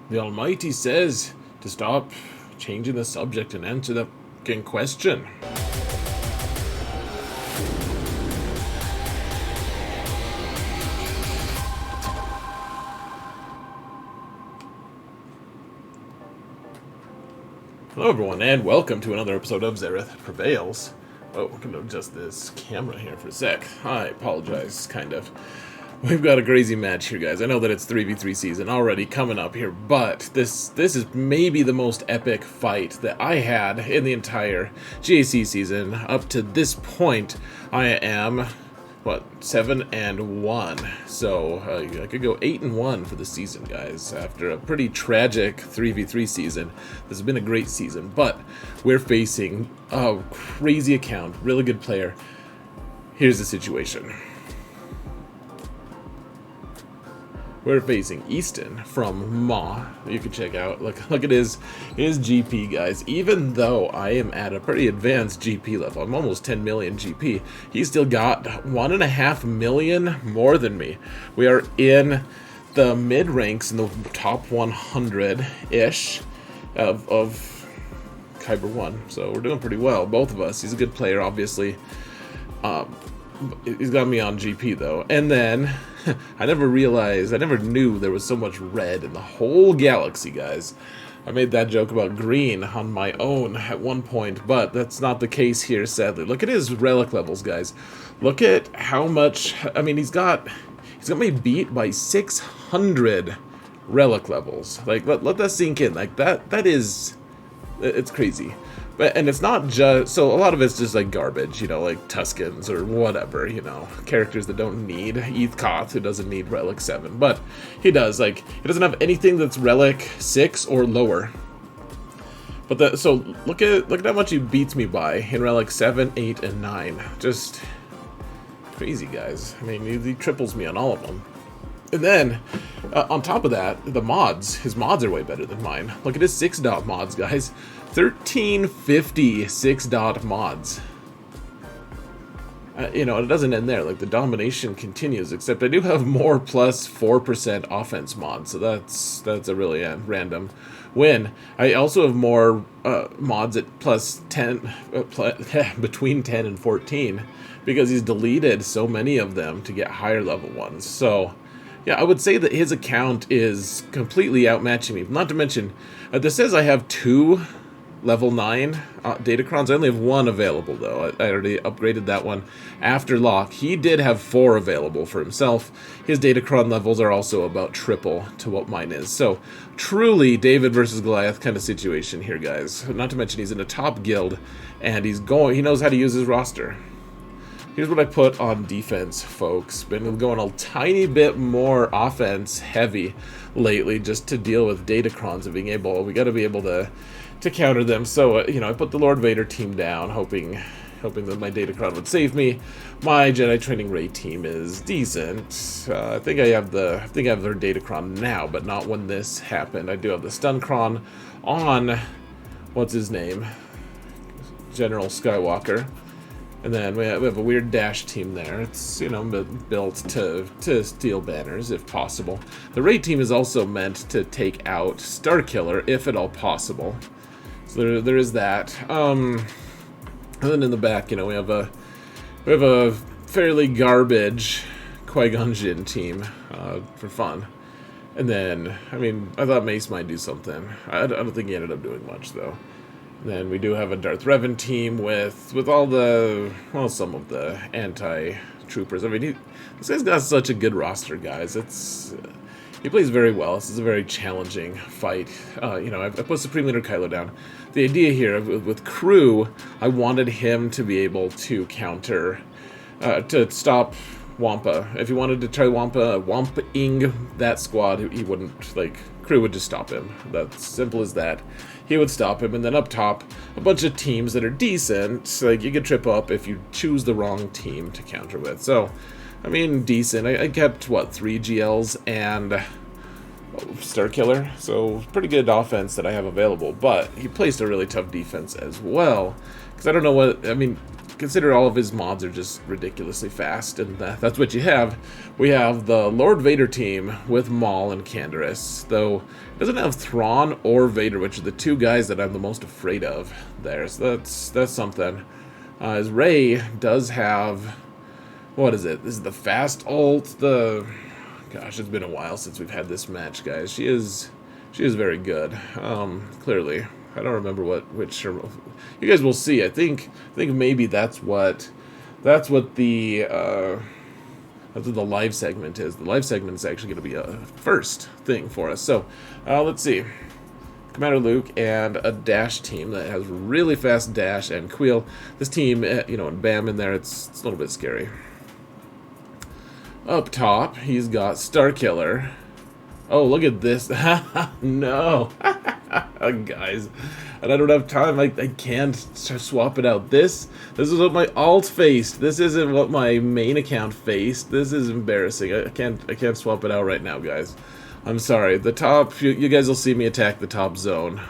The Almighty says to stop changing the subject and answer the fucking question. Hello everyone, and welcome to another episode of Xaereth Prevails. Oh, I'm gonna adjust this camera here for a sec. I apologize, kind of. We've got a crazy match here, guys. I know that it's 3v3 season already coming up here, but this is maybe the most epic fight that I had in the entire GAC season. Up to this point, I am, what, 7-1. So I could go 8-1 for the season, guys. After a pretty tragic 3v3 season, this has been a great season, but we're facing a crazy account, really good player. Here's the situation. We're facing Easton from Maul. You can check out. Look at his GP, guys. Even though I am at a pretty advanced GP level, I'm almost 10 million GP. He's still got 1.5 million more than me. We are in the mid ranks in the top 100-ish of Kyber 1. So we're doing pretty well, both of us. He's a good player, obviously. He's got me on GP though, and then I never knew there was so much red in the whole galaxy, guys. I made that joke about green on my own at one point, but that's not the case here, sadly. Look at his relic levels, guys. Look at how much. I mean, he's got me beat by 600 relic levels. Like, let that sink in. Like that is, it's crazy. And it's not just, so a lot of it's just like garbage, you know, like Tuskens or whatever, you know, characters that don't need Koth, who doesn't need Relic 7, but he does, like, he doesn't have anything that's Relic 6 or lower. But so look at how much he beats me by in Relic 7, 8, and 9. Just crazy, guys. I mean, he triples me on all of them. And then, on top of that, his mods are way better than mine. Look at his 6-dot mods, guys. 1350 6-dot mods. You know, it doesn't end there. Like, the domination continues, except I do have more plus 4% offense mods, so that's a really random win. I also have more mods at plus 10, between 10 and 14, because he's deleted so many of them to get higher level ones. So yeah, I would say that his account is completely outmatching me. Not to mention, this says I have 2 level 9 Datacrons. I only have 1 available, though. I already upgraded that one after lock. He did have 4 available for himself. His Datacron levels are also about triple to what mine is. So, truly David versus Goliath kind of situation here, guys. Not to mention he's in a top guild, and he knows how to use his roster. Here's what I put on defense, folks. Been going a tiny bit more offense heavy lately, just to deal with Datacrons and we got to be able to counter them. So you know, I put the Lord Vader team down, hoping that my Datacron would save me. My Jedi Training Ray team is decent. I think I have their Datacron now, but not when this happened. I do have the Stuncron on, what's his name, General Skywalker. And then we have a weird dash team there. It's, you know, built to steal banners if possible. The raid team is also meant to take out Starkiller if at all possible. So there is that. And then in the back, you know, we have a fairly garbage Qui-Gon Jinn team for fun. And then, I mean, I thought Mace might do something. I don't think he ended up doing much though. Then we do have a Darth Revan team with all the, well, some of the anti-troopers. I mean, this guy's got such a good roster, guys. He plays very well. This is a very challenging fight. You know, I put Supreme Leader Kylo down. The idea here with Crew, I wanted him to be able to counter, to stop Wampa. If he wanted to try Wampa-ing that squad, he wouldn't, like, Crew would just stop him. That's simple as that. He would stop him, and then up top, a bunch of teams that are decent. Like, you could trip up if you choose the wrong team to counter with. So, I mean, decent. I kept, what, 3 GLs and Starkiller. So, pretty good offense that I have available. But he placed a really tough defense as well. Because I don't know what, I mean, consider all of his mods are just ridiculously fast, and that's what you have. We have the Lord Vader team with Maul and Canderous, though it doesn't have Thrawn or Vader, which are the two guys that I'm the most afraid of there, so that's something. As Rey does have, what is it? This is the fast ult, gosh, it's been a while since we've had this match, guys. She is very good, clearly. I don't remember which you guys will see. I think maybe that's what the live segment is. The live segment is actually going to be a first thing for us. So let's see. Commander Luke and a dash team that has really fast dash and Queel. This team, and Bam in there, it's a little bit scary. Up top, he's got Starkiller. Oh, look at this. No. Guys, and I don't have time. I can't swap it out. This is what my alt faced. This isn't what my main account faced. This is embarrassing. I can't swap it out right now, guys. I'm sorry. The top, you guys will see me attack the top zone.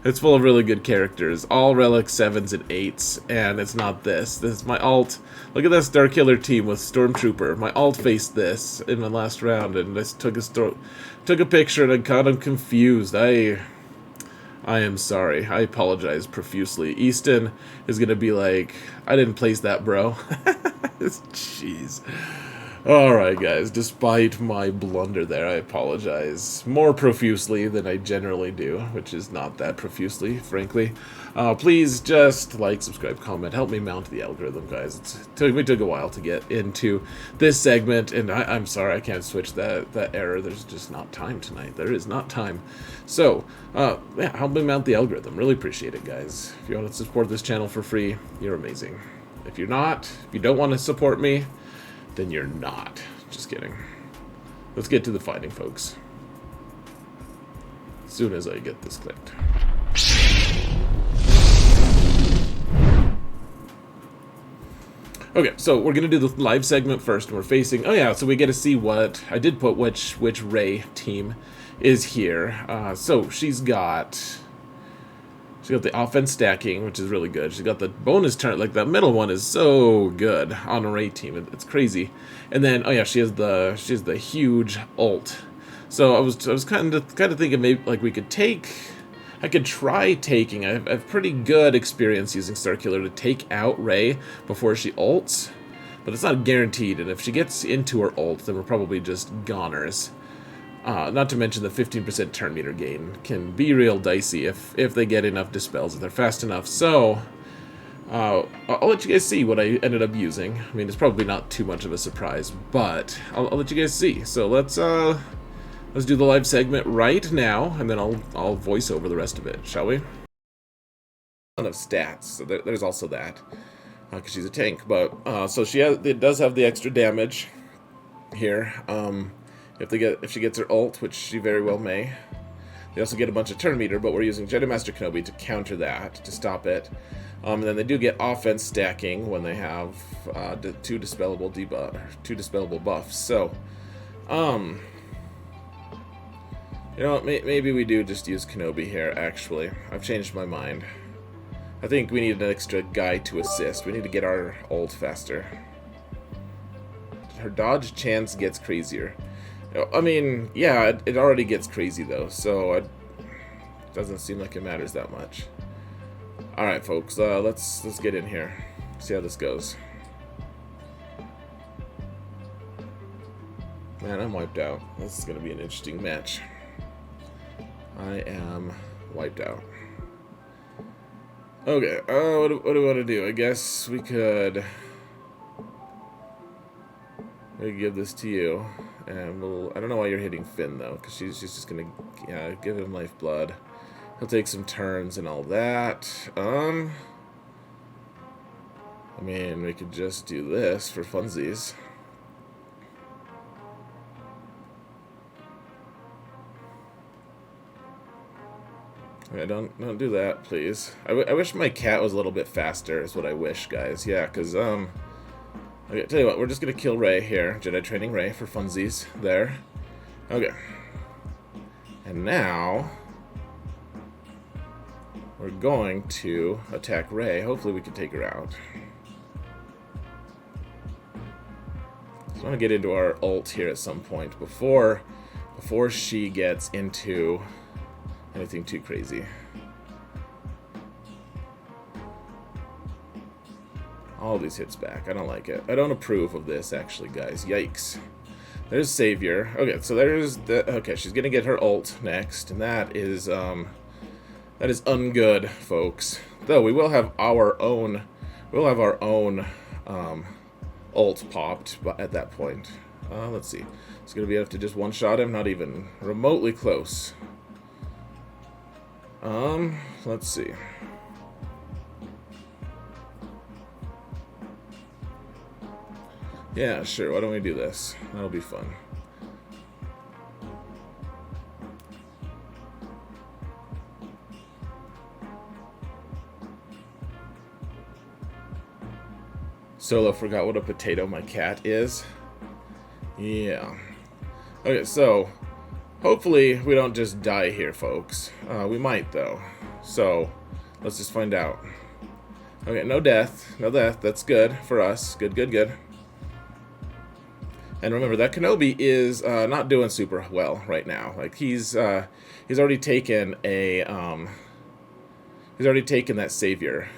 It's full of really good characters, all relic 7s and 8s, and it's not this. This is my alt. Look at that Starkiller team with Stormtrooper. My alt faced this in my last round, and I took a picture, and I got him confused. I am sorry. I apologize profusely. Easton is gonna be like, I didn't place that, bro. Jeez. Alright, guys, despite my blunder there, I apologize more profusely than I generally do, which is not that profusely, frankly. Please just like, subscribe, comment, help me mount the algorithm, guys. It took a while to get into this segment, and I'm sorry I can't switch that error. There's just not time tonight. There is not time. So, yeah, help me mount the algorithm. Really appreciate it, guys. If you want to support this channel for free, you're amazing. If you don't want to support me, then you're not. Just kidding. Let's get to the fighting, folks. As soon as I get this clicked. Okay, so we're gonna do the live segment first, and we're facing. Oh yeah, so we get to see what I did put. Which Rey team is here? So she's got the offense stacking, which is really good. She's got the bonus turn, like that middle one is so good on a Rey team. It's crazy. And then, oh yeah, she has the huge ult. So I was kind of thinking maybe like I could try taking. I have pretty good experience using Starkiller to take out Rey before she ults, but it's not guaranteed. And if she gets into her ult, then we're probably just goners. Not to mention the 15% turn meter gain can be real dicey if they get enough dispels, if they're fast enough. So, I'll let you guys see what I ended up using. I mean, it's probably not too much of a surprise, but I'll let you guys see. So let's do the live segment right now, and then I'll voice over the rest of it, shall we? A ton of stats, so there's also that, because she's a tank. But so it does have the extra damage here. If she gets her ult, which she very well may. They also get a bunch of turn meter, but we're using Jedi Master Kenobi to counter that, to stop it. And then they do get offense stacking when they have two dispellable buffs. So, you know what, maybe we do just use Kenobi here, actually. I've changed my mind. I think we need an extra guy to assist. We need to get our ult faster. Her dodge chance gets crazier. I mean, yeah, it already gets crazy, though, so it doesn't seem like it matters that much. Alright, folks, let's get in here. See how this goes. Man, I'm wiped out. This is going to be an interesting match. I am wiped out. Okay, what do we want to do? I guess we could give this to you. And I don't know why you're hitting Finn, though, because she's just going to give him lifeblood. He'll take some turns and all that. I mean, we could just do this for funsies. Okay, don't do that, please. I wish my cat was a little bit faster, is what I wish, guys. Yeah, because, okay, tell you what, we're just going to kill Rey here. Jedi training Rey for funsies. There. Okay. And now, we're going to attack Rey. Hopefully we can take her out. I want to get into our ult here at some point before she gets into anything too crazy. All these hits back. I don't like it. I don't approve of this, actually, guys. Yikes. There's Savior. Okay, so there's the... Okay, she's gonna get her ult next, and that is ungood, folks. Though we will have our own... We'll have our own ult popped at that point. Let's see. It's gonna be enough to just one-shot him. Not even remotely close. Let's see. Yeah, sure. Why don't we do this? That'll be fun. Solo forgot what a potato my cat is. Yeah. Okay, so hopefully we don't just die here, folks. We might, though. So let's just find out. Okay, no death. No death. That's good for us. Good, good, good. And remember, that Kenobi is not doing super well right now. Like, he's already taken a he's already taken that Savior.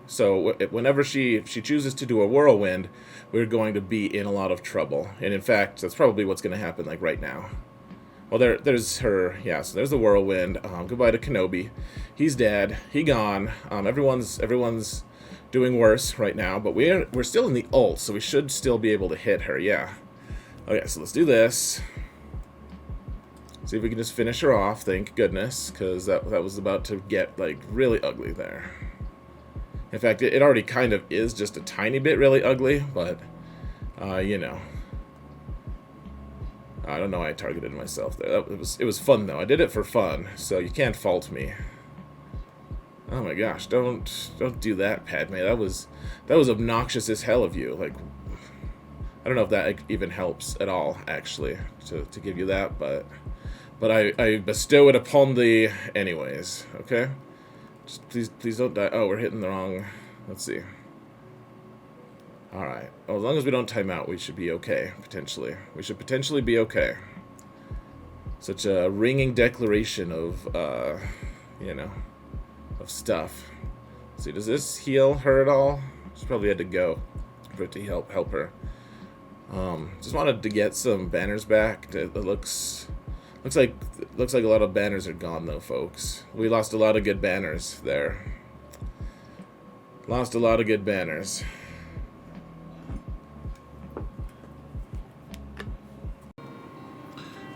So whenever she chooses to do a whirlwind, we're going to be in a lot of trouble. And in fact, that's probably what's going to happen, like, right now. Well, there's her. Yeah, so there's the whirlwind. Goodbye to Kenobi. He's dead. He gone. Everyone's doing worse right now, but we're still in the ult, so we should still be able to hit her. Yeah. Okay, so let's do this. See if we can just finish her off, thank goodness, because that was about to get, like, really ugly there. In fact, it already kind of is just a tiny bit really ugly, but, you know. I don't know why I targeted myself there. It was fun, though. I did it for fun, so you can't fault me. Oh my gosh, don't do that, Padme. That was obnoxious as hell of you. Like, I don't know if that even helps at all, actually, to give you that, but I bestow it upon thee anyways, okay? Just please don't die. Oh, we're hitting the wrong... Let's see. Alright. Well, as long as we don't time out, we should be okay, potentially. We should potentially be okay. Such a ringing declaration of, you know, of stuff. Let's see, does this heal her at all? She probably had to go for it to help her. Just wanted to get some banners back. It looks like a lot of banners are gone, though, folks. We lost a lot of good banners there. Lost a lot of good banners.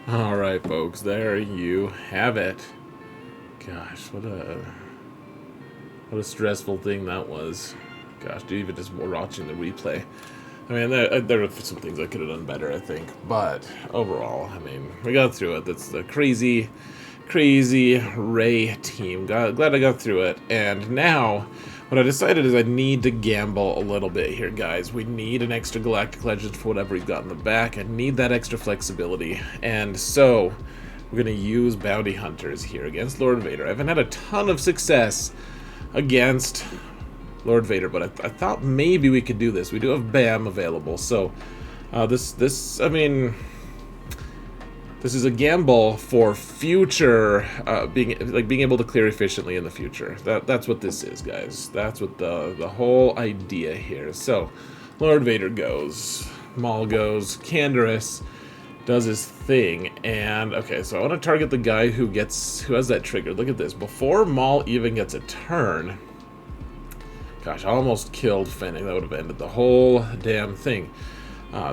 All right, folks. There you have it. Gosh, what a stressful thing that was. Gosh, even just watching the replay. I mean, there were some things I could have done better, I think. But overall, I mean, we got through it. That's the crazy Ray team. Glad I got through it. And now, what I decided is I need to gamble a little bit here, guys. We need an extra Galactic Legend for whatever we've got in the back. I need that extra flexibility. And so, we're going to use Bounty Hunters here against Lord Vader. I haven't had a ton of success against Lord Vader, but I thought maybe we could do this. We do have BAM available, so this I mean, this is a gamble for future being able to clear efficiently in the future. That's what this is, guys. That's what the whole idea here. So Lord Vader goes, Maul goes, Canderous does his thing, and okay, so I want to target the guy who has that trigger. Look at this. Before Maul even gets a turn. Gosh, I almost killed Fennec. That would have ended the whole damn thing.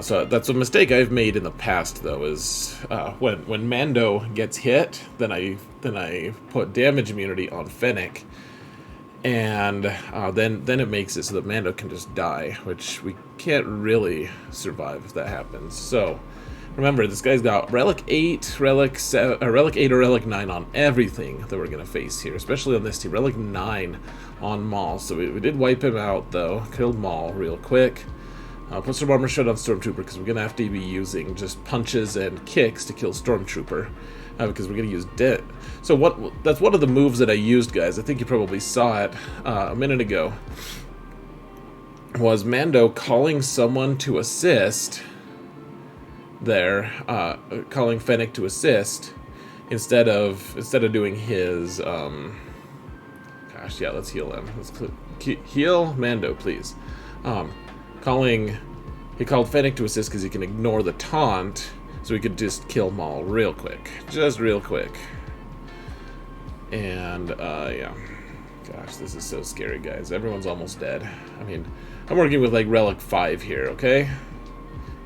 So that's a mistake I've made in the past, though, is when Mando gets hit, then I put damage immunity on Fennec, and then it makes it so that Mando can just die, which we can't really survive if that happens. So remember, this guy's got Relic 8, Relic 7, Relic 8 or Relic 9 on everything that we're gonna face here, especially on this team. Relic 9 on Maul, so we did wipe him out, though. Killed Maul real quick. Put some armor shut on Stormtrooper, because we're gonna have to be using just punches and kicks to kill Stormtrooper, because we're gonna use dead. So that's one of the moves that I used, guys. I think you probably saw it a minute ago. Was Mando calling someone to assist there, calling Fennec to assist instead of doing his. Gosh, yeah, let's heal him. Let's heal Mando, please. He called Fennec to assist because he can ignore the taunt, so he could just kill Maul real quick, just real quick. And yeah, gosh, this is so scary, guys. Everyone's almost dead. I mean, I'm working with like Relic 5 here, okay?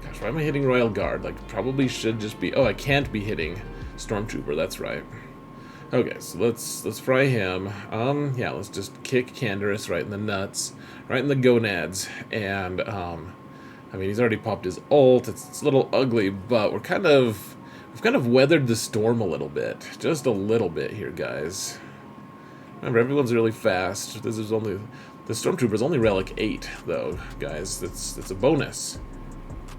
Gosh, why am I hitting Royal Guard? Like, probably should just be. Oh, I can't be hitting Stormtrooper. That's right. Okay, so let's fry him. Yeah, let's just kick Canderous right in the nuts, right in the gonads, and I mean, he's already popped his ult. It's a little ugly, but we've kind of weathered the storm a little bit, just a little bit here, guys. Remember, everyone's really fast. The Stormtrooper's only Relic 8, though, guys. That's a bonus.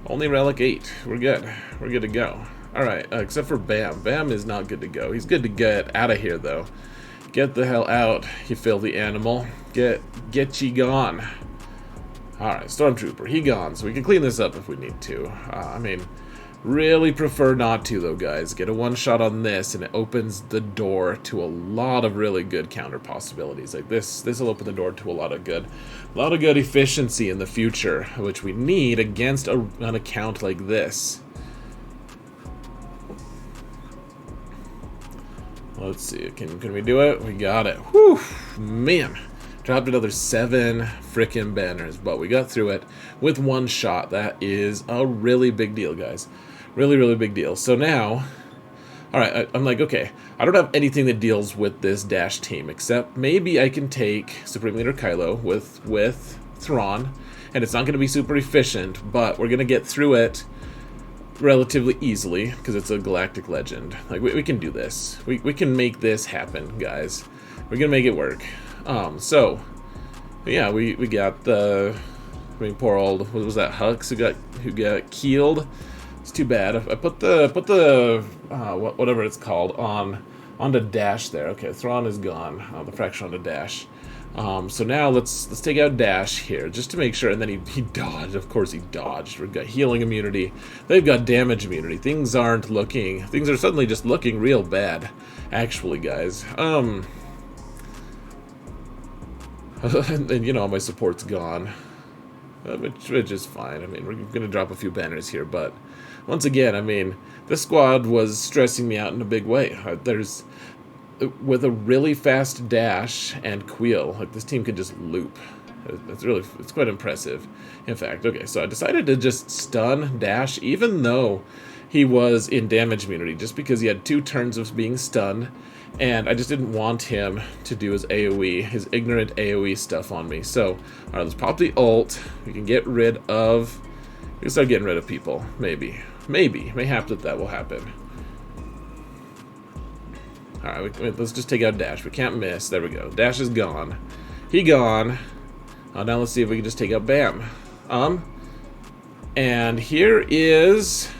Only Relic 8. We're good. We're good to go. All right, except for Bam. Bam is not good to go. He's good to get out of here, though. Get the hell out, you filthy animal. Get ye gone. Alright, Stormtrooper, he gone, so we can clean this up if we need to. I mean, really prefer not to, though, guys. Get a one-shot on this, and it opens the door to a lot of really good counter possibilities. Like, this will open the door to a lot of good efficiency in the future, which we need against an account like this. Let's see, can we do it? We got it. Whew, man. Dropped another 7 frickin' banners, but we got through it with one shot. That is a really big deal, guys. Really, really big deal. So now, alright, I'm like, okay, I don't have anything that deals with this Dash team, except maybe I can take Supreme Leader Kylo with Thrawn, and it's not going to be super efficient, but we're going to get through it relatively easily, because it's a galactic legend. Like, we can do this. We can make this happen, guys. We're going to make it work. So, yeah, we got the, I mean, poor old, what was that, Hux who got keeled. It's too bad. I put the whatever it's called on the Dash there. Okay, Thrawn is gone. The fraction on the Dash. So now let's take out Dash here just to make sure. And then he dodged. Of course he dodged. We've got healing immunity. They've got damage immunity. Things are suddenly just looking real bad, actually, guys. And you know, my support's gone, which is fine. I mean, we're gonna drop a few banners here, but once again, I mean, this squad was stressing me out in a big way. With a really fast Dash and Queel, like, this team could just loop. It's quite impressive. In fact, okay, so I decided to just stun Dash, even though he was in damage immunity, just because he had 2 turns of being stunned, and I just didn't want him to do his AoE, his ignorant AoE stuff on me. So, alright, let's pop the ult. We can get rid of... We can start getting rid of people. Maybe. Mayhap that will happen. Alright, let's just take out Dash. We can't miss. There we go. Dash is gone. He gone. Now let's see if we can just take out Bam. And here is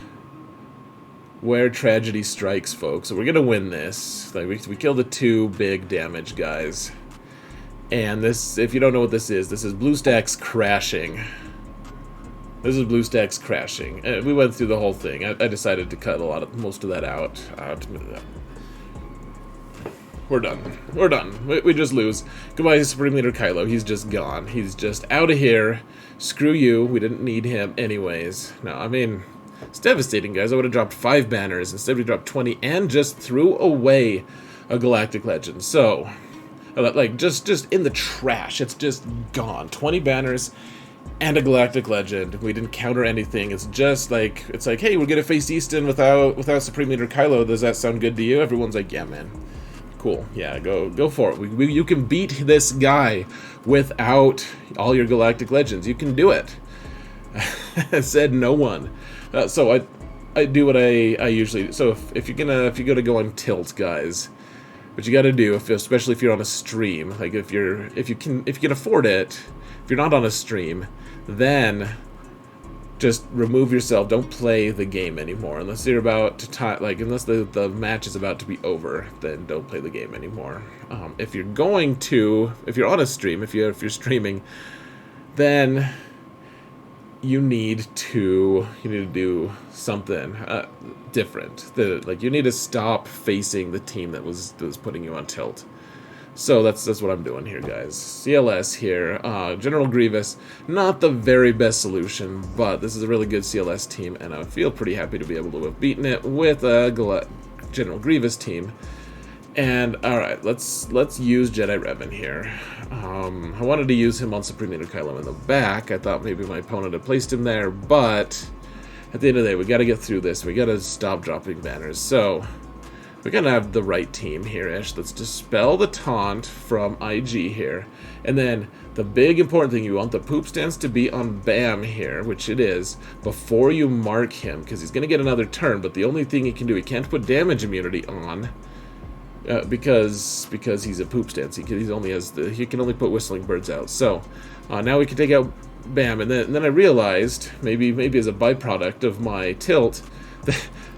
where tragedy strikes, folks. So we're gonna win this. Like, we killed the 2 big damage guys. And this, if you don't know what this is BlueStacks crashing. This is BlueStacks crashing. We went through the whole thing. I decided to cut most of that out. We're done. We just lose. Goodbye, Supreme Leader Kylo. He's just gone. He's just out of here. Screw you. We didn't need him anyways. No, I mean, it's devastating, guys. I would have dropped 5 banners. Instead, we dropped 20 and just threw away a Galactic Legend. So, like, just in the trash. It's just gone. 20 banners and a Galactic Legend. We didn't counter anything. It's just like, hey, we're gonna face Easton without Supreme Leader Kylo. Does that sound good to you? Everyone's like, yeah, man. Cool. Yeah, go for it. You can beat this guy without all your Galactic Legends. You can do it. Said no one. So I do what I usually do. So if you're gonna go on tilt, guys, what you got to do, especially if you're on a stream, like if you can afford it, if you're not on a stream, then just remove yourself. Don't play the game anymore unless you're about to unless the match is about to be over. Then don't play the game anymore. If you're on a stream, if you're streaming, then you need to do something different. Like you need to stop facing the team that was putting you on tilt. So that's what I'm doing here, guys. CLS here. General Grievous, not the very best solution, but this is a really good CLS team, and I feel pretty happy to be able to have beaten it with a General Grievous team. And alright, let's use Jedi Revan here. I wanted to use him on Supreme Leader Kylo in the back. I thought maybe my opponent had placed him there, but at the end of the day, we got to get through this. We got to stop dropping banners. So we're going to have the right team here-ish. Let's dispel the taunt from IG here. And then the big important thing, you want the poop stance to be on Bam here, which it is, before you mark him, because he's going to get another turn, but the only thing he can do, he can't put damage immunity on, because he's a poop stance. He can only put Whistling Birds out. So now we can take out Bam, and then I realized, maybe as a byproduct of my tilt,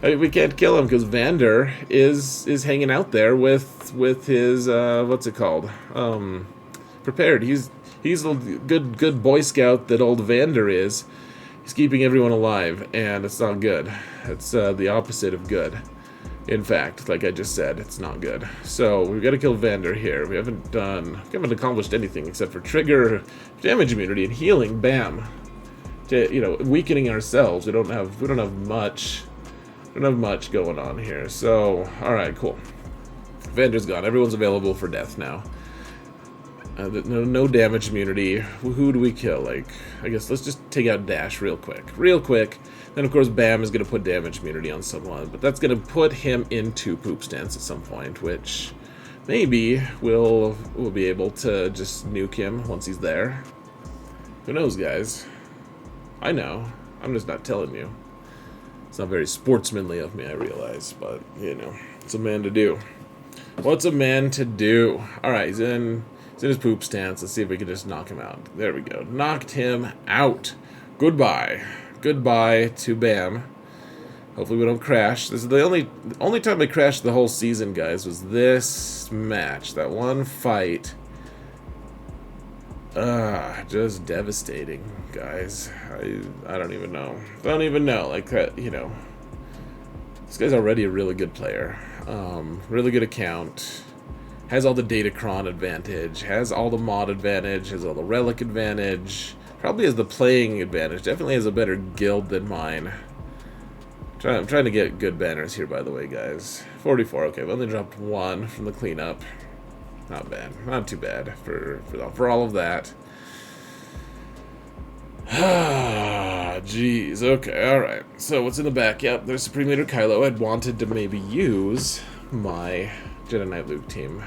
we can't kill him because Vander is hanging out there with his what's it called? Prepared. He's a good Boy Scout that old Vander is. He's keeping everyone alive, and it's not good. It's the opposite of good. In fact, like I just said, it's not good. So we've got to kill Vander here. We haven't accomplished anything except for trigger damage immunity and healing. Bam. Weakening ourselves. We don't have much going on here. So all right, cool. Vander's gone. Everyone's available for death now. No damage immunity. Who do we kill? Like, I guess let's just take out Dash real quick. Then, of course, Bam is going to put damage immunity on someone, but that's going to put him into poop stance at some point, which maybe we'll be able to just nuke him once he's there. Who knows, guys? I know. I'm just not telling you. It's not very sportsmanly of me, I realize, but, it's a man to do. What's a man to do? All right, he's in his poop stance. Let's see if we can just knock him out. There we go. Knocked him out. Goodbye. Goodbye to Bam. Hopefully we don't crash. This is the only time I crashed the whole season, guys, was this match. That one fight. Just devastating, guys. I don't even know. Like, this guy's already a really good player. Really good account. Has all the Datacron advantage. Has all the mod advantage. Has all the relic advantage. Probably has the playing advantage. Definitely has a better guild than mine. I'm trying to get good banners here, by the way, guys. 44. Okay, I've only dropped one from the cleanup. Not bad. Not too bad for all of that. Jeez. Okay, alright. So, what's in the back? Yep, there's Supreme Leader Kylo. I'd wanted to maybe use my Jedi Knight Luke team.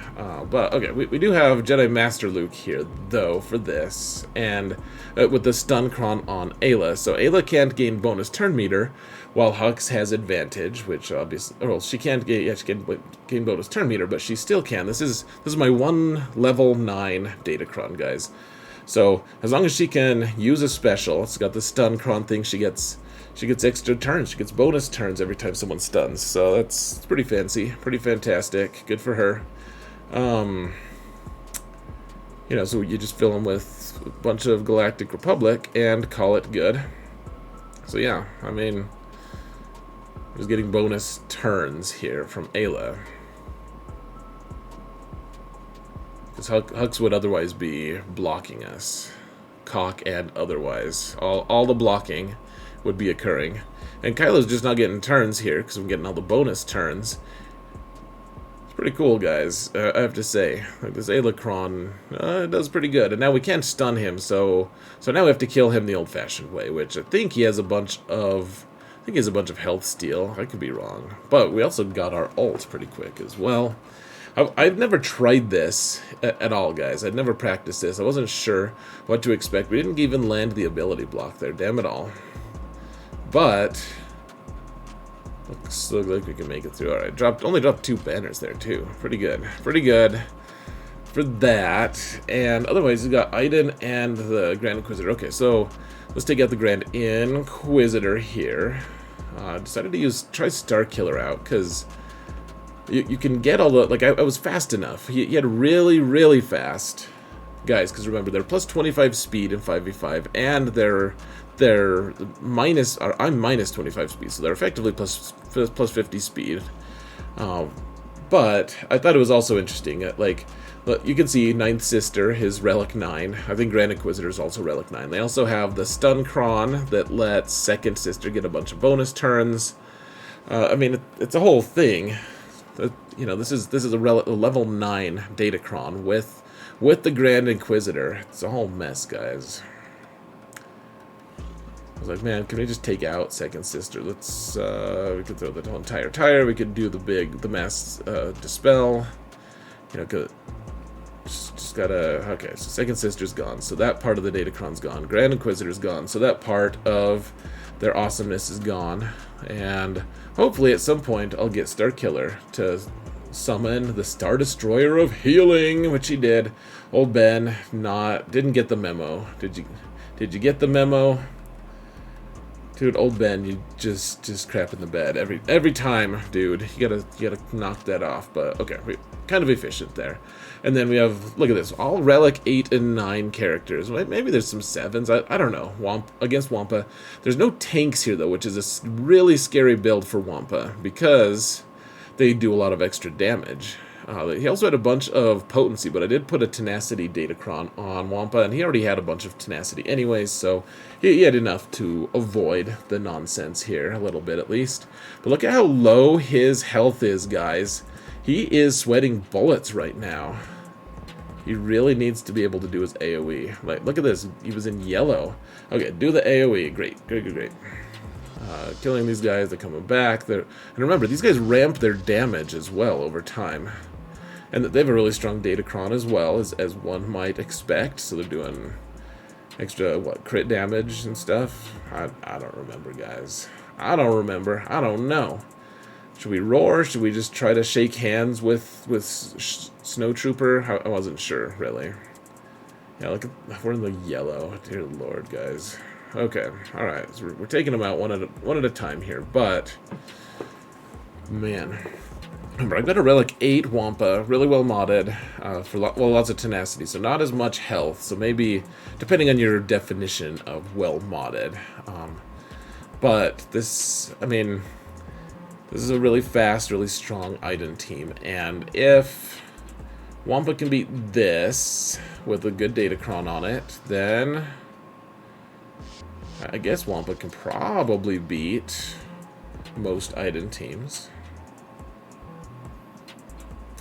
But, okay, we do have Jedi Master Luke here, though, for this. And with the Stuncron on Aayla. So, Aayla can't gain bonus turn meter, while Hux has advantage, which obviously... Well, she can't gain... Yeah, she can gain bonus turn meter, but she still can. This is my one level 9 Datacron, guys. So, as long as she can use a special, it's got the Stuncron thing, she gets extra turns. She gets bonus turns every time someone stuns. So it's pretty fancy, pretty fantastic. Good for her. So you just fill them with a bunch of Galactic Republic and call it good. So yeah, I mean, just getting bonus turns here from Aayla. Because Hux would otherwise be blocking us. Cock and otherwise. All the blocking would be occurring. And Kylo's just not getting turns here because I'm getting all the bonus turns. It's pretty cool, guys. I have to say. Like this Aayla Cron does pretty good. And now we can't stun him, so now we have to kill him the old-fashioned way, which I think he has a bunch of... health steal. I could be wrong. But we also got our ult pretty quick as well. I've never tried this at all, guys. I'd never practiced this. I wasn't sure what to expect. We didn't even land the ability block there. Damn it all. But looks like we can make it through. All right, only dropped 2 banners there too. Pretty good. Pretty good for that. And otherwise, we got Iden and the Grand Inquisitor. Okay, so let's take out the Grand Inquisitor here. Decided to try Star Killer out because you can get all the, like, I was fast enough. He had really, really fast guys, because remember, they're plus 25 speed in 5v5, and they're they're minus, or I'm minus 25 speed, so they're effectively plus 50 speed. But I thought it was also interesting, like, you can see 9th Sister, his Relic 9. I think Grand Inquisitor is also Relic 9. They also have the Stuncron that lets 2nd Sister get a bunch of bonus turns. I mean, it's a whole thing. You know, this is a level 9 Datacron with the Grand Inquisitor. It's a whole mess, guys. I was like, man, can we just take out 2nd Sister? Let's, we could throw the whole entire tire. We could do the mass dispel. You know, just gotta, okay, so 2nd Sister's gone. So that part of the Datacron's gone. Grand Inquisitor's gone. So that part of their awesomeness is gone. And hopefully at some point I'll get Starkiller to summon the Star Destroyer of Healing, which he did. Old Ben didn't get the memo. Did you get the memo? Dude, old Ben, you just crap in the bed every time, dude. You gotta knock that off. But okay, kind of efficient there. And then we have, look at this, all Relic 8 and 9 characters. Maybe there's some 7s. I don't know. Against Wampa, there's no tanks here though, which is a really scary build for Wampa because they do a lot of extra damage. He also had a bunch of potency, but I did put a tenacity Datacron on Wampa, and he already had a bunch of tenacity anyways, so he had enough to avoid the nonsense here, a little bit at least. But look at how low his health is, guys. He is sweating bullets right now. He really needs to be able to do his AoE. Like, look at this. He was in yellow. Okay, do the AoE. Great. Killing these guys, they're coming back. And remember, these guys ramp their damage as well over time. And they have a really strong Datacron as well, as one might expect. So they're doing extra, crit damage and stuff? I don't remember, guys. I don't remember. I don't know. Should we roar? Should we just try to shake hands with Snow Trooper? I wasn't sure, really. Yeah, look at, we're in the yellow. Dear Lord, guys. Okay, alright. So we're taking them out one at a time here, but man. Remember, I've got a Relic 8 Wampa, really well modded, for lots of tenacity, so not as much health, so maybe, depending on your definition of well modded. But this, I mean, this is a really fast, really strong Iden team, and if Wampa can beat this with a good Datacron on it, then I guess Wampa can probably beat most Iden teams.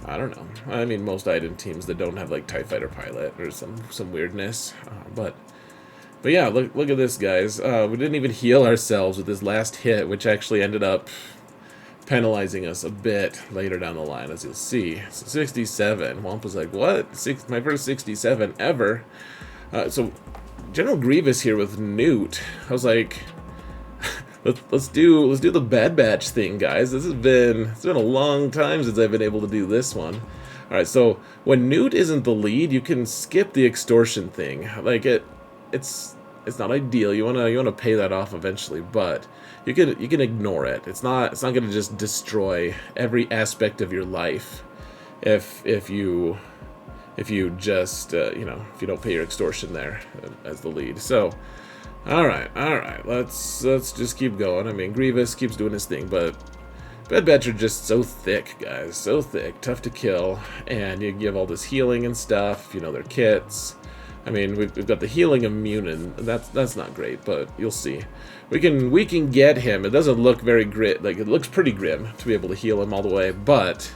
I don't know. I mean, most Iden teams that don't have like TIE Fighter pilot or some weirdness. But yeah, look at this, guys. We didn't even heal ourselves with this last hit, which actually ended up penalizing us a bit later down the line, as you'll see. So 67. Wampa's like, what? My first 67 ever. So General Grievous here with Nute. I was like, let's do the Bad Batch thing, guys. It's been a long time since I've been able to do this one. All right, so when Nute isn't the lead, you can skip the extortion thing. Like it's not ideal. You wanna pay that off eventually, but you can ignore it. It's not gonna just destroy every aspect of your life if you just you know, if you don't pay your extortion there as the lead. So all right, let's just keep going. I mean, Grievous keeps doing his thing, but Bad Batch are just so thick, guys, so thick, tough to kill, and you give all this healing and stuff. You know, their kits. I mean, we've got the healing immune, and that's not great, but you'll see. We can get him. It doesn't look very like it looks pretty grim to be able to heal him all the way, but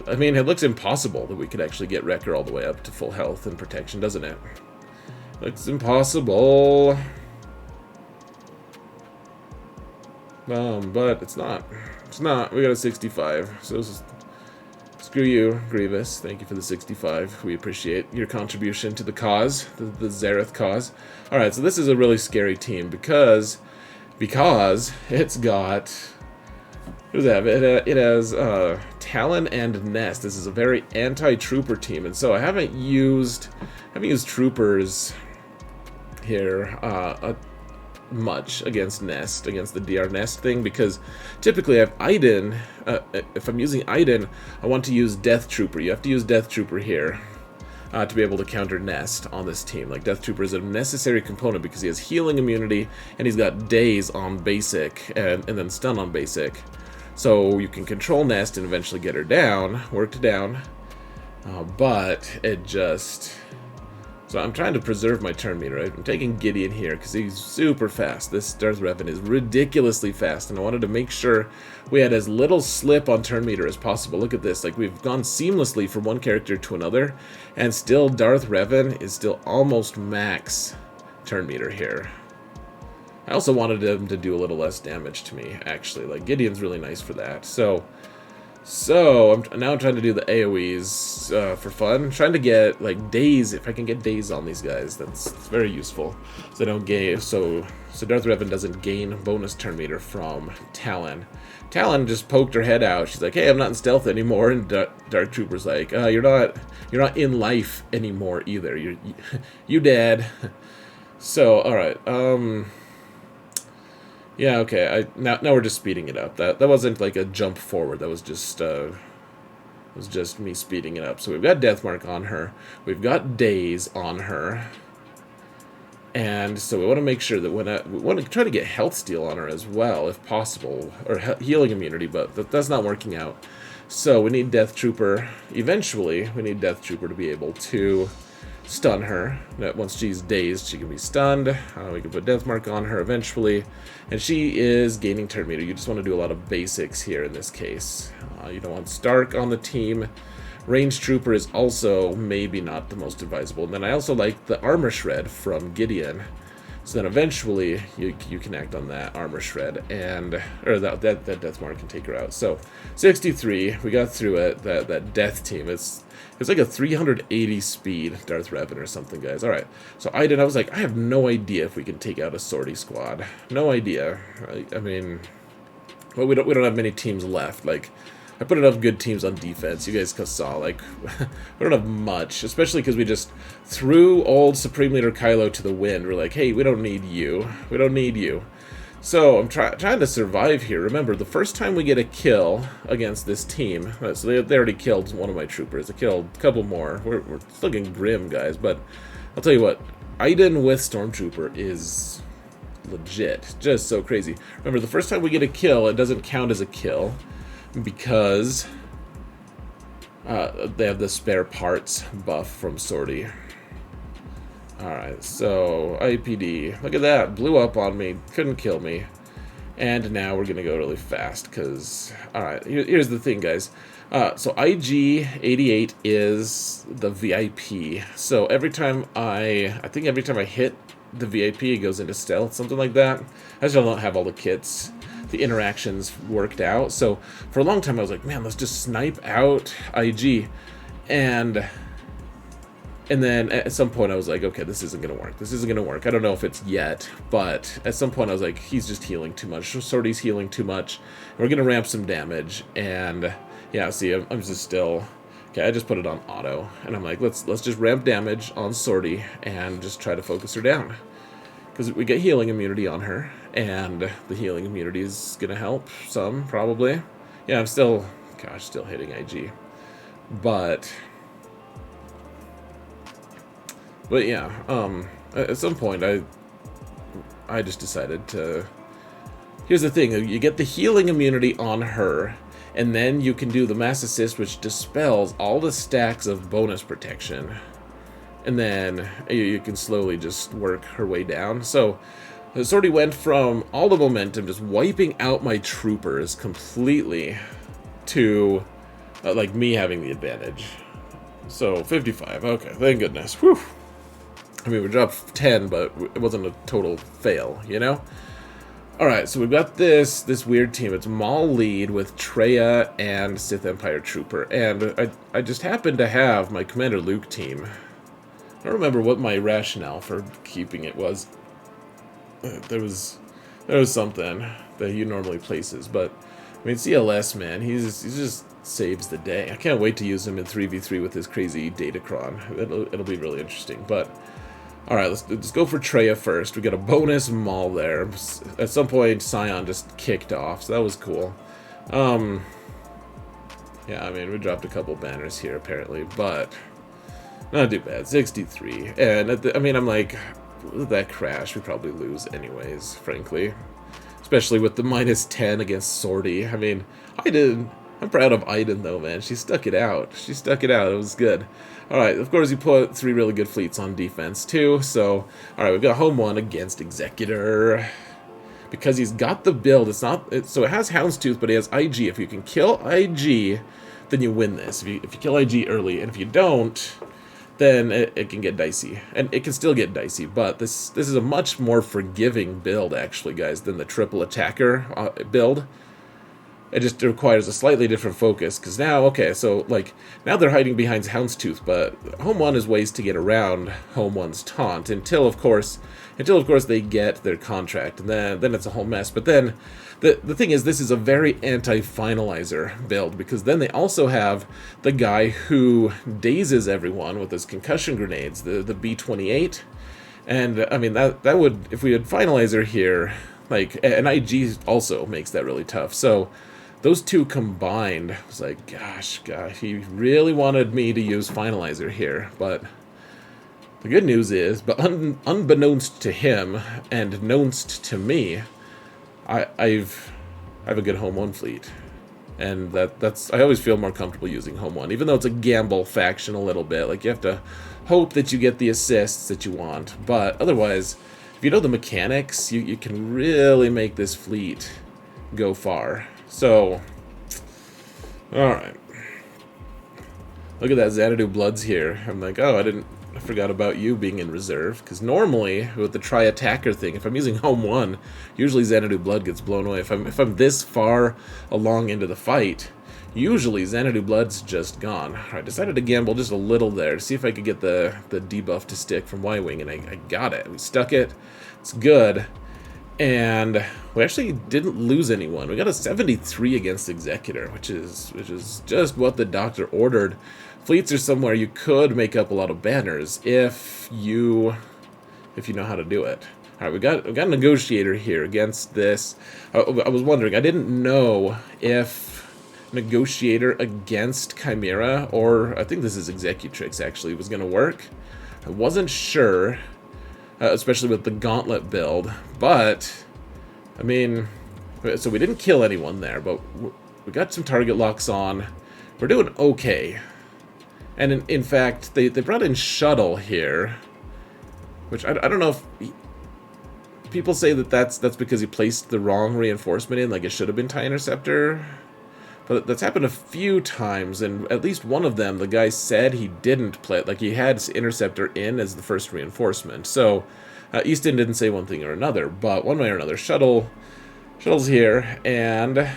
I mean, it looks impossible that we could actually get Wrecker all the way up to full health and protection, doesn't it? Looks impossible. But it's not. It's not. We got a 65. So screw you, Grievous. Thank you for the 65. We appreciate your contribution to the cause, the Xaereth cause. All right, so this is a really scary team because it's got. What does it have? It has Talon and Nest. This is a very anti-trooper team, and so I haven't used troopers here much against Nest, against the DR Nest thing, because typically I have Iden. If I'm using Iden, I want to use Death Trooper. You have to use Death Trooper here. to be able to counter Nest on this team. Like, Death Trooper is a necessary component because he has healing immunity, and he's got daze on basic, and then stun on basic. So you can control Nest and eventually get her down, worked down, but it just... So I'm trying to preserve my turn meter. I'm taking Gideon here because he's super fast. This Darth Revan is ridiculously fast, and I wanted to make sure we had as little slip on turn meter as possible. Look at this. Like, we've gone seamlessly from one character to another, and still Darth Revan is still almost max turn meter here. I also wanted him to do a little less damage to me, actually. Like, Gideon's really nice for that. So I'm trying to do the AoEs for fun. I'm trying to get, like, daze. If I can get daze on these guys, that's very useful. So they don't gain. So Darth Revan doesn't gain bonus turn meter from Talon. Talon just poked her head out. She's like, "Hey, I'm not in stealth anymore." And Dark Trooper's like, "You're not in life anymore either. You dead." So all right. Yeah, okay. Now we're just speeding it up. That wasn't like a jump forward. That was just me speeding it up. So we've got Deathmark on her. We've got Daze on her. And so we want to make sure that we want to try to get health steal on her as well, if possible, or healing immunity, but that's not working out. So we need Death Trooper. Eventually, we need Death Trooper to be able to stun her. That once she's dazed, she can be stunned. We can put Deathmark on her eventually, and she is gaining turn meter. You just want to do a lot of basics here in this case. You don't want Stark on the team. Range Trooper is also maybe not the most advisable. And then I also like the Armor Shred from Gideon. So then eventually you can act on that Armor Shred, or that Deathmark can take her out. So 63, we got through it. That Death team, it's like a 380 speed Darth Revan or something, guys. All right, so Iden, I was like, I have no idea if we can take out a sortie squad. No idea. I mean, well, we don't have many teams left. Like, I put enough good teams on defense. You guys saw, like, we don't have much, especially because we just threw old Supreme Leader Kylo to the wind. We're like, hey, we don't need you. We don't need you. So I'm trying to survive here. Remember, the first time we get a kill against this team, so they already killed one of my troopers. They killed a couple more. We're looking grim, guys. But I'll tell you what, Iden with Stormtrooper is legit. Just so crazy. Remember, the first time we get a kill, it doesn't count as a kill, because they have the spare parts buff from sortie. Alright, so IPD, look at that, blew up on me, couldn't kill me. And now we're gonna go really fast, because, alright, here's the thing, guys. So IG-88 is the VIP. So every time I think every time I hit the VIP, it goes into stealth, something like that. I just don't have all the kits, the interactions worked out. So for a long time I was like, man, let's just snipe out IG. And then at some point I was like, okay, this isn't gonna work. This isn't gonna work. I don't know if it's yet, but at some point I was like, he's just healing too much. Sortie's healing too much. We're gonna ramp some damage. And yeah, see, I'm just still... Okay, I just put it on auto. And I'm like, let's just ramp damage on Sortie and just try to focus her down. Because we get healing immunity on her, and the healing immunity is gonna help some, probably. Yeah, I'm still hitting IG. But yeah, at some point I just decided to... Here's the thing, you get the healing immunity on her, and then you can do the Mass Assist, which dispels all the stacks of bonus protection. And then you can slowly just work her way down. So it sort of went from all the momentum, just wiping out my troopers completely, to like me having the advantage. So 55, okay, thank goodness. Whew. I mean, we dropped 10, but it wasn't a total fail, you know? Alright, so we've got this weird team. It's Maul lead with Traya and Sith Empire Trooper. And I just happened to have my Commander Luke team. I don't remember what my rationale for keeping it was. There was something that he normally places, but I mean, CLS, man, he just saves the day. I can't wait to use him in 3v3 with his crazy Datacron. It'll be really interesting. But all right, let's go for Traya first. We got a bonus Maul there. At some point, Scion just kicked off, so that was cool. Yeah, I mean, we dropped a couple banners here apparently, but Not too bad, 63. And I mean, I'm like, with that crash, we probably lose anyways, frankly. Especially with the -10 against Sortie. I mean, I'm proud of Iden, though, man. She stuck it out. She stuck it out. It was good. Alright, of course, you put 3 really good fleets on defense, too. So, alright, we've got home 1 against Executor. Because he's got the build. So it has Houndstooth, but he has IG. If you can kill IG, then you win this. If you kill IG early, and if you don't, then it can get dicey. And it can still get dicey, but this is a much more forgiving build, actually, guys, than the triple attacker build. It just requires a slightly different focus, because now, okay, so, like, now they're hiding behind Houndstooth, but Home 1 is ways to get around Home 1's taunt, until, of course, they get their contract, and then it's a whole mess. But then, the thing is, this is a very anti-finalizer build, because then they also have the guy who dazes everyone with his concussion grenades, the B-28, and, I mean, that would, if we had finalizer here, like, and IG also makes that really tough, so those two combined, I was like, gosh, he really wanted me to use Finalizer here, but the good news is, but unbeknownst to him, and knownst to me, I have a good Home 1 fleet, and that's, I always feel more comfortable using Home 1, even though it's a gamble faction a little bit, like, you have to hope that you get the assists that you want, but otherwise, if you know the mechanics, you can really make this fleet go far. So, alright. Look at that Xanadu Bloods here. I'm like, oh, I forgot about you being in reserve. Because normally, with the Traya attacker thing, if I'm using Home 1, usually Xanadu Blood gets blown away. If I'm this far along into the fight, usually Xanadu Blood's just gone. I decided to gamble just a little there to see if I could get the debuff to stick from Y-Wing, and I got it. We stuck it. It's good. And we actually didn't lose anyone. We got a 73 against Executor, which is just what the doctor ordered. Fleets are somewhere you could make up a lot of banners if you know how to do it. All right, we got a Negotiator here against this. I was wondering, I didn't know if Negotiator against Chimera, or I think this is Executrix actually, was going to work. I wasn't sure. Especially with the Gauntlet build, but, I mean, so we didn't kill anyone there, but we got some target locks on. We're doing okay. And in fact, they brought in Shuttle here, which I don't know if people say that's because he placed the wrong reinforcement in, like it should have been TIE Interceptor. But that's happened a few times, and at least one of them, the guy said he didn't play it. Like, he had Interceptor in as the first reinforcement. So, Easton didn't say one thing or another, but one way or another, Shuttle's here, and, I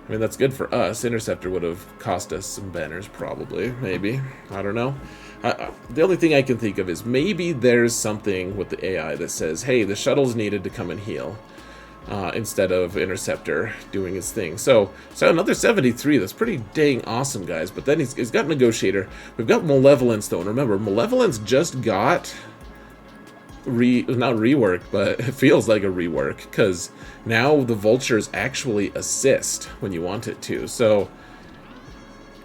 mean, that's good for us. Interceptor would have cost us some banners, probably, maybe. I don't know. The only thing I can think of is maybe there's something with the AI that says, hey, the Shuttle's needed to come and heal. Instead of Interceptor doing his thing. So another 73, that's pretty dang awesome, guys. But then he's got Negotiator. We've got Malevolence, though. And remember, Malevolence just got not rework, but it feels like a rework, because now the Vultures actually assist when you want it to. So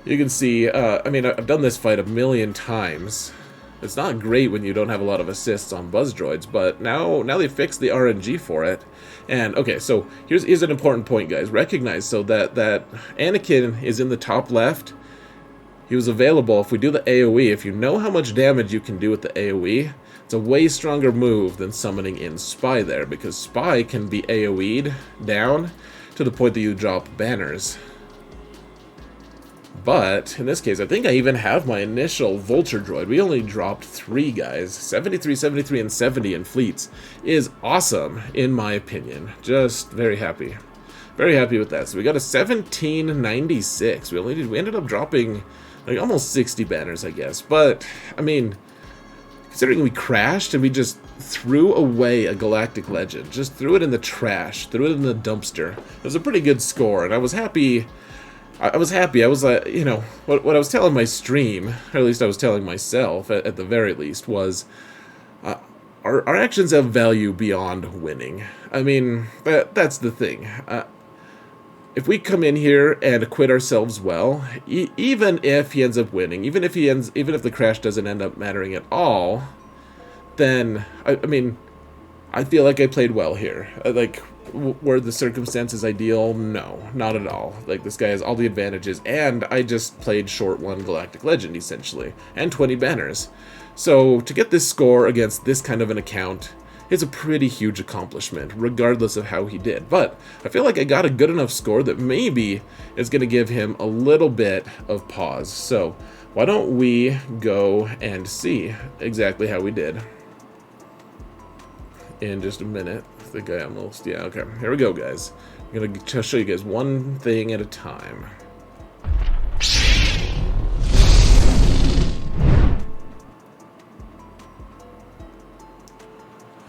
you can see, I mean, I've done this fight a million times. It's not great when you don't have a lot of assists on Buzz Droids, but now they fixed the RNG for it. And, okay, so here's an important point, guys. Recognize, so that Anakin is in the top left. He was available. If we do the AoE, if you know how much damage you can do with the AoE, it's a way stronger move than summoning in Spy there, because Spy can be AoE'd down to the point that you drop banners. But, in this case, I think I even have my initial Vulture droid. We only dropped 3, guys. 73, 73, and 70 in fleets is awesome, in my opinion. Just very happy. Very happy with that. So we got a 1796. We ended up dropping like almost 60 banners, I guess. But, I mean, considering we crashed and we just threw away a Galactic Legend, just threw it in the trash, threw it in the dumpster, it was a pretty good score, and I was happy. I was you know, what I was telling my stream, or at least I was telling myself, at the very least, was our actions have value beyond winning. I mean, that's the thing. if we come in here and acquit ourselves well, even if he ends up winning, even if the crash doesn't end up mattering at all, then I mean, I feel like I played well here. Like, were the circumstances ideal? No, not at all. Like, this guy has all the advantages, and I just played short 1 Galactic Legend, essentially, and 20 banners. So, to get this score against this kind of an account is a pretty huge accomplishment, regardless of how he did. But I feel like I got a good enough score that maybe is going to give him a little bit of pause. So, why don't we go and see exactly how we did in just a minute. I think I almost... Yeah, okay. Here we go, guys. I'm going to show you guys one thing at a time.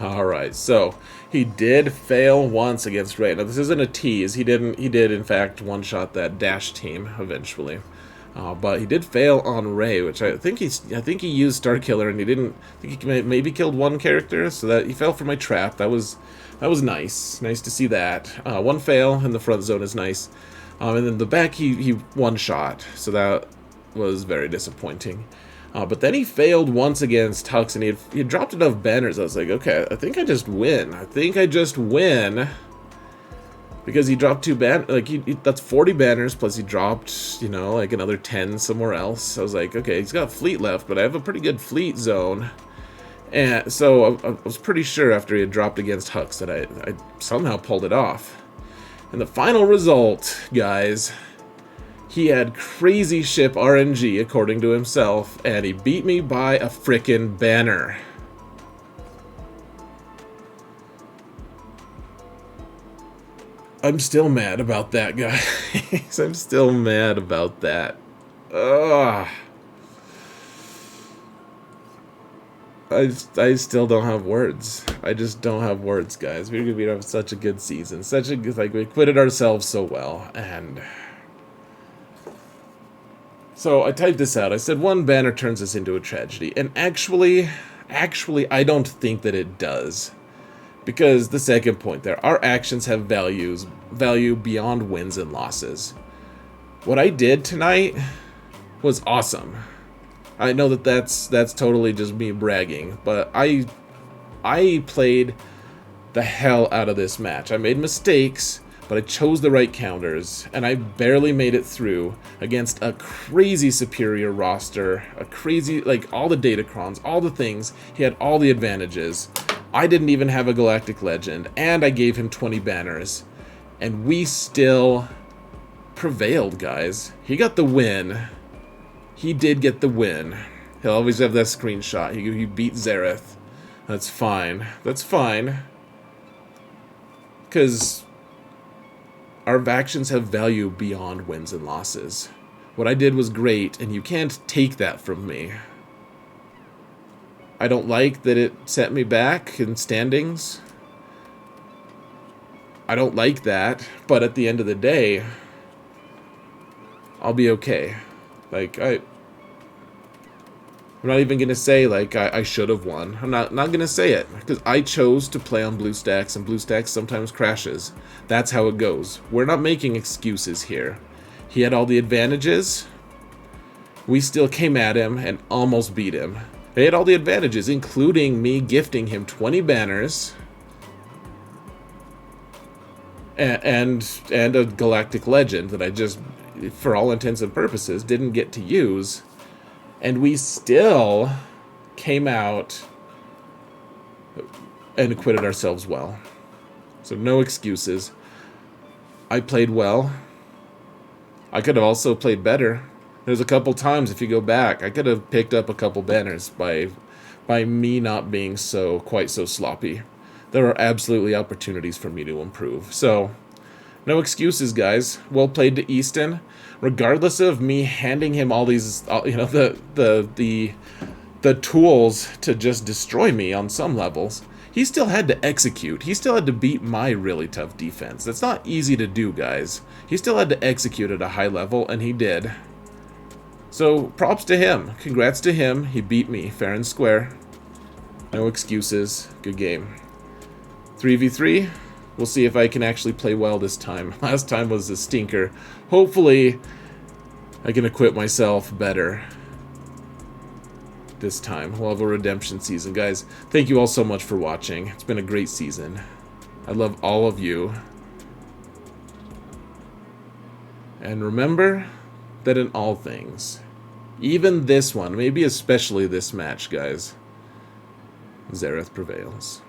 Alright, so he did fail once against Ray. Now, this isn't a tease. He did, in fact, one-shot that Dash team eventually. But he did fail on Ray, which I think he used Starkiller, and he didn't. I think he maybe killed one character, so that he fell for my trap. That was nice. Nice to see that. One fail in the front zone is nice, and then the back he one shot, so that was very disappointing. But then he failed once against Hux, and he had dropped enough banners. I was like, okay, I think I just win. I think I just win. Because he dropped 2 banners, like, that's 40 banners, plus he dropped, you know, like another 10 somewhere else. I was like, okay, he's got fleet left, but I have a pretty good fleet zone. And so I was pretty sure after he had dropped against Hux that I somehow pulled it off. And the final result, guys, he had crazy ship RNG, according to himself, and he beat me by a frickin' banner. I'm still mad about that, guys. I'm still mad about that. Ugh. I still don't have words. I just don't have words, guys. We're gonna have such a good season. Such a good, like, we acquitted ourselves so well, and so I typed this out. I said 1 banner turns us into a tragedy, and actually, I don't think that it does. Because the second point there, our actions have value beyond wins and losses. What I did tonight was awesome. I know that that's totally just me bragging, but I played the hell out of this match. I made mistakes, but I chose the right counters, and I barely made it through against a crazy superior roster, a crazy, like, all the datacrons, all the things. He had all the advantages. I didn't even have a Galactic Legend, and I gave him 20 banners. And we still prevailed, guys. He got the win. He did get the win. He'll always have that screenshot. He beat Xaereth. That's fine. That's fine. Because our actions have value beyond wins and losses. What I did was great, and you can't take that from me. I don't like that it set me back in standings. I don't like that, but at the end of the day, I'll be okay. Like, I'm not even gonna say, like, I should have won. I'm not gonna say it, because I chose to play on BlueStacks, and BlueStacks sometimes crashes. That's how it goes. We're not making excuses here. He had all the advantages. We still came at him and almost beat him. They had all the advantages, including me gifting him 20 banners and a Galactic Legend that I just, for all intents and purposes, didn't get to use. And we still came out and acquitted ourselves well. So no excuses. I played well. I could have also played better. There's a couple times, if you go back, I could have picked up a couple banners by me not being quite so sloppy. There are absolutely opportunities for me to improve. So, no excuses, guys. Well played to Easton. Regardless of me handing him all these, you know, the tools to just destroy me on some levels, he still had to execute. He still had to beat my really tough defense. That's not easy to do, guys. He still had to execute at a high level, and he did. So, props to him. Congrats to him. He beat me fair and square. No excuses. Good game. 3v3. We'll see if I can actually play well this time. Last time was a stinker. Hopefully, I can equip myself better this time. We'll have a redemption season. Guys, thank you all so much for watching. It's been a great season. I love all of you. And remember that in all things, even this one, maybe especially this match, guys, Xaereth prevails.